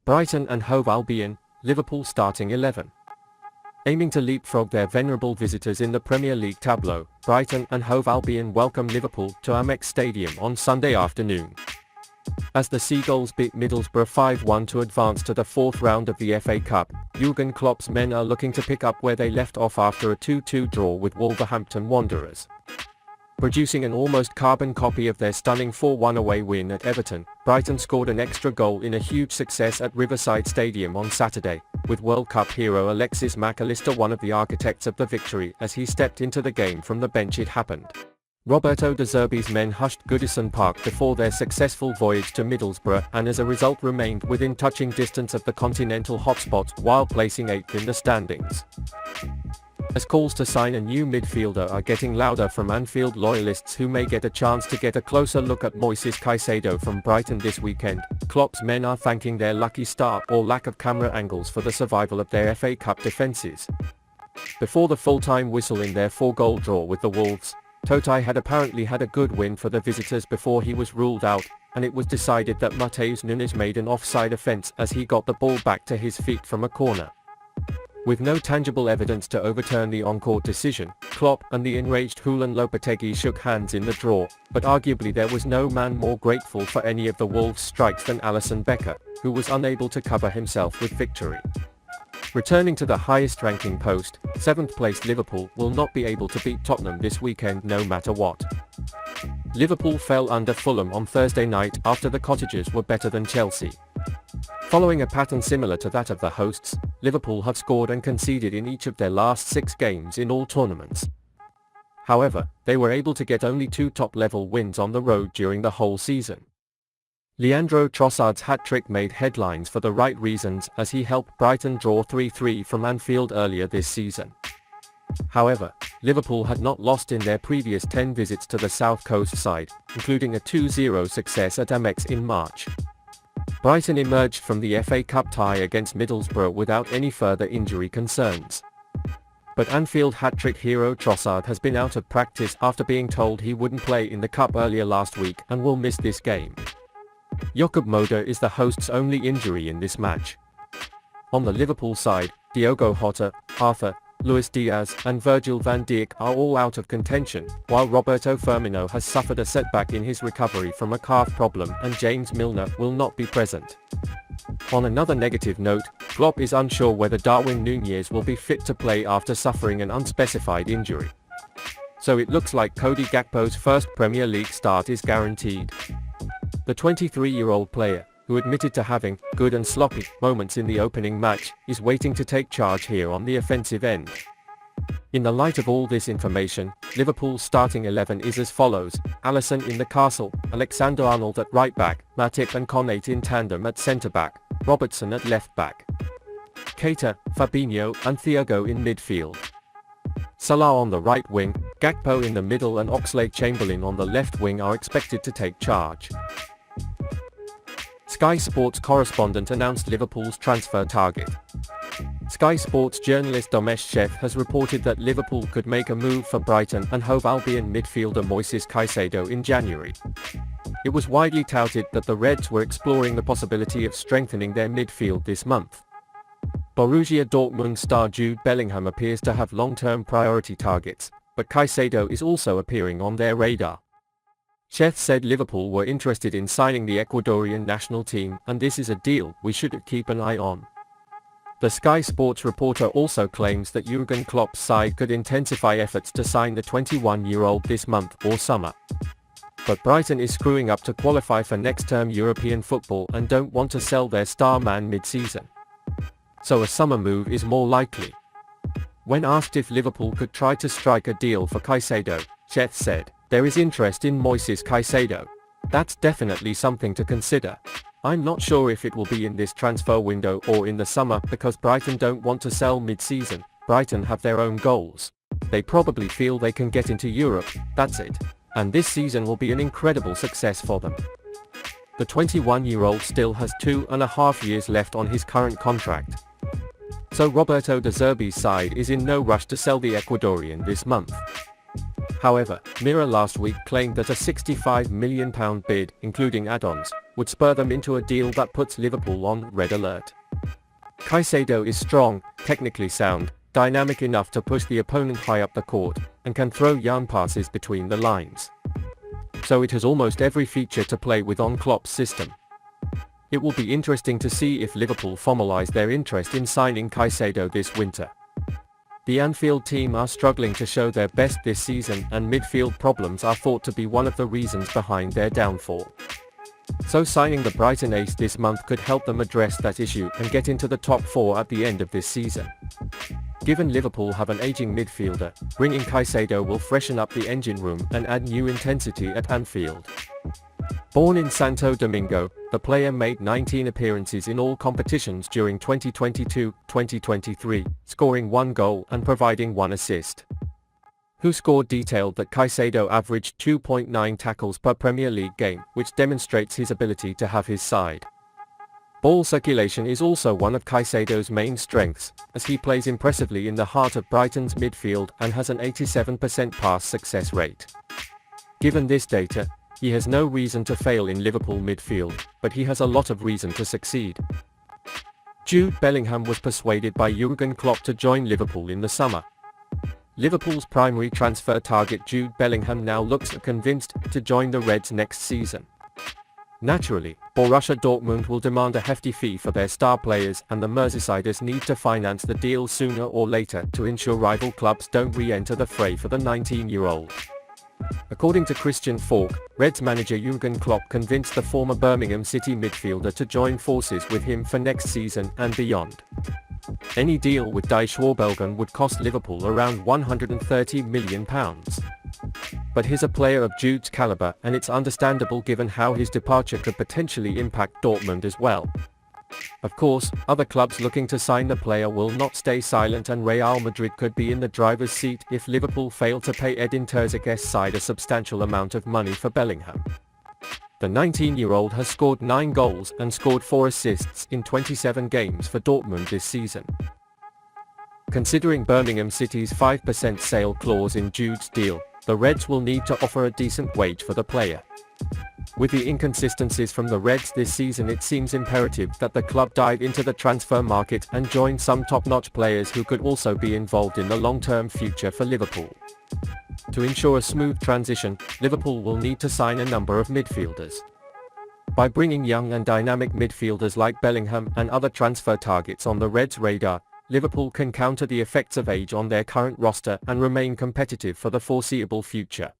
Brighton and Hove Albion, Liverpool starting 11. Aiming to leapfrog their venerable visitors in the Premier League tableau, Brighton and Hove Albion welcome Liverpool to Amex Stadium on Sunday afternoon. As the Seagulls beat Middlesbrough 5-1 to advance to the fourth round of the FA Cup, Jürgen Klopp's men are looking to pick up where they left off after a 2-2 draw with Wolverhampton Wanderers. Producing an almost carbon copy of their stunning 4-1 away win at Everton, Brighton scored an extra goal in a huge success at Riverside Stadium on Saturday, with World Cup hero Alexis Mac Allister one of the architects of the victory as he stepped into the game from the bench. It happened. Roberto De Zerbi's men hushed Goodison Park before their successful voyage to Middlesbrough and as a result remained within touching distance of the continental hotspots while placing 8th in the standings. As calls to sign a new midfielder are getting louder from Anfield loyalists who may get a chance to get a closer look at Moises Caicedo from Brighton this weekend, Klopp's men are thanking their lucky start or lack of camera angles for the survival of their FA Cup defences. Before the full-time whistle in their 4-goal draw with the Wolves, Totai had apparently had a good win for the visitors before he was ruled out, and it was decided that Matheus Nunez made an offside offence as he got the ball back to his feet from a corner. With no tangible evidence to overturn the on-court decision, Klopp and the enraged Julian Lopetegui shook hands in the draw, but arguably there was no man more grateful for any of the Wolves' strikes than Alisson Becker, who was unable to cover himself with victory. Returning to the highest-ranking post, 7th-placed Liverpool will not be able to beat Tottenham this weekend no matter what. Liverpool fell under Fulham on Thursday night after the Cottagers were better than Chelsea. Following a pattern similar to that of the hosts, Liverpool have scored and conceded in each of their last 6 games in all tournaments. However, they were able to get only 2 top-level wins on the road during the whole season. Leandro Trossard's hat-trick made headlines for the right reasons as he helped Brighton draw 3-3 from Anfield earlier this season. However, Liverpool had not lost in their previous 10 visits to the South Coast side, including a 2-0 success at Amex in March. Brighton emerged from the FA Cup tie against Middlesbrough without any further injury concerns. But Anfield hat-trick hero Trossard has been out of practice after being told he wouldn't play in the Cup earlier last week and will miss this game. Jakub Moder is the host's only injury in this match. On the Liverpool side, Diogo Jota, Arthur, Luis Diaz and Virgil van Dijk are all out of contention, while Roberto Firmino has suffered a setback in his recovery from a calf problem and James Milner will not be present. On another negative note, Klopp is unsure whether Darwin Nunez will be fit to play after suffering an unspecified injury. So it looks like Cody Gakpo's first Premier League start is guaranteed. The 23-year-old player, who admitted to having good and sloppy moments in the opening match, is waiting to take charge here on the offensive end. In the light of all this information, Liverpool's starting 11 is as follows: Alisson in the castle, Alexander-Arnold at right back, Matip and Konate in tandem at centre back, Robertson at left back, Keita, Fabinho and Thiago in midfield, Salah on the right wing, Gakpo in the middle and Oxlade-Chamberlain on the left wing are expected to take charge. Sky Sports correspondent announced Liverpool's transfer target. Sky Sports journalist Domesh SHETH has reported that Liverpool could make a move for Brighton and Hove Albion midfielder Moises Caicedo in January. It was widely touted that the Reds were exploring the possibility of strengthening their midfield this month. Borussia Dortmund star Jude Bellingham appears to have long-term priority targets, but Caicedo is also appearing on their radar. SHETH said Liverpool were interested in signing the Ecuadorian national team, and this is a deal we should keep an eye on. The Sky Sports reporter also claims that Jürgen Klopp's side could intensify efforts to sign the 21-year-old this month or summer. But Brighton is screwing up to qualify for next-term European football and don't want to sell their star man mid-season. So a summer move is more likely. When asked if Liverpool could try to strike a deal for Caicedo, SHETH said, "There is interest in Moises Caicedo. That's definitely something to consider. I'm not sure if it will be in this transfer window or in the summer because Brighton don't want to sell mid-season. Brighton have their own goals. They probably feel they can get into Europe, that's it. And this season will be an incredible success for them." The 21-year-old still has 2.5 years left on his current contract. So Roberto De Zerbi's side is in no rush to sell the Ecuadorian this month. However, Mirror last week claimed that a £65 million bid, including add-ons, would spur them into a deal that puts Liverpool on red alert. Caicedo is strong, technically sound, dynamic enough to push the opponent high up the court, and can throw yarn passes between the lines. So it has almost every feature to play with on Klopp's system. It will be interesting to see if Liverpool formalize their interest in signing Caicedo this winter. The Anfield team are struggling to show their best this season, and midfield problems are thought to be one of the reasons behind their downfall. So signing the Brighton ace this month could help them address that issue and get into the top 4 at the end of this season. Given Liverpool have an aging midfielder, bringing Caicedo will freshen up the engine room and add new intensity at Anfield. Born in Santo Domingo, the player made 19 appearances in all competitions during 2022-2023, scoring 1 goal and providing 1 assist. Who scored detailed that Caicedo averaged 2.9 tackles per Premier League game, which demonstrates his ability to have his side. Ball circulation is also one of Caicedo's main strengths, as he plays impressively in the heart of Brighton's midfield and has an 87% pass success rate. Given this data, he has no reason to fail in Liverpool midfield, but he has a lot of reason to succeed. Jude Bellingham was persuaded by Jürgen Klopp to join Liverpool in the summer. Liverpool's primary transfer target Jude Bellingham now looks convinced to join the Reds next season. Naturally, Borussia Dortmund will demand a hefty fee for their star players, and the Merseysiders need to finance the deal sooner or later to ensure rival clubs don't re-enter the fray for the 19-year-old. According to Christian Falk, Reds manager Jürgen Klopp convinced the former Birmingham City midfielder to join forces with him for next season and beyond. Any deal with Die Schwabelgen would cost Liverpool around £130 million. But he's a player of Jude's caliber, and it's understandable given how his departure could potentially impact Dortmund as well. Of course, other clubs looking to sign the player will not stay silent, and Real Madrid could be in the driver's seat if Liverpool fail to pay Edin Terzig's side a substantial amount of money for Bellingham. The 19-year-old has scored 9 goals and scored 4 assists in 27 games for Dortmund this season. Considering Birmingham City's 5% sale clause in Jude's deal, the Reds will need to offer a decent wage for the player. With the inconsistencies from the Reds this season, it seems imperative that the club dive into the transfer market and join some top-notch players who could also be involved in the long-term future for Liverpool. To ensure a smooth transition, Liverpool will need to sign a number of midfielders. By bringing young and dynamic midfielders like Bellingham and other transfer targets on the Reds' radar, Liverpool can counter the effects of age on their current roster and remain competitive for the foreseeable future.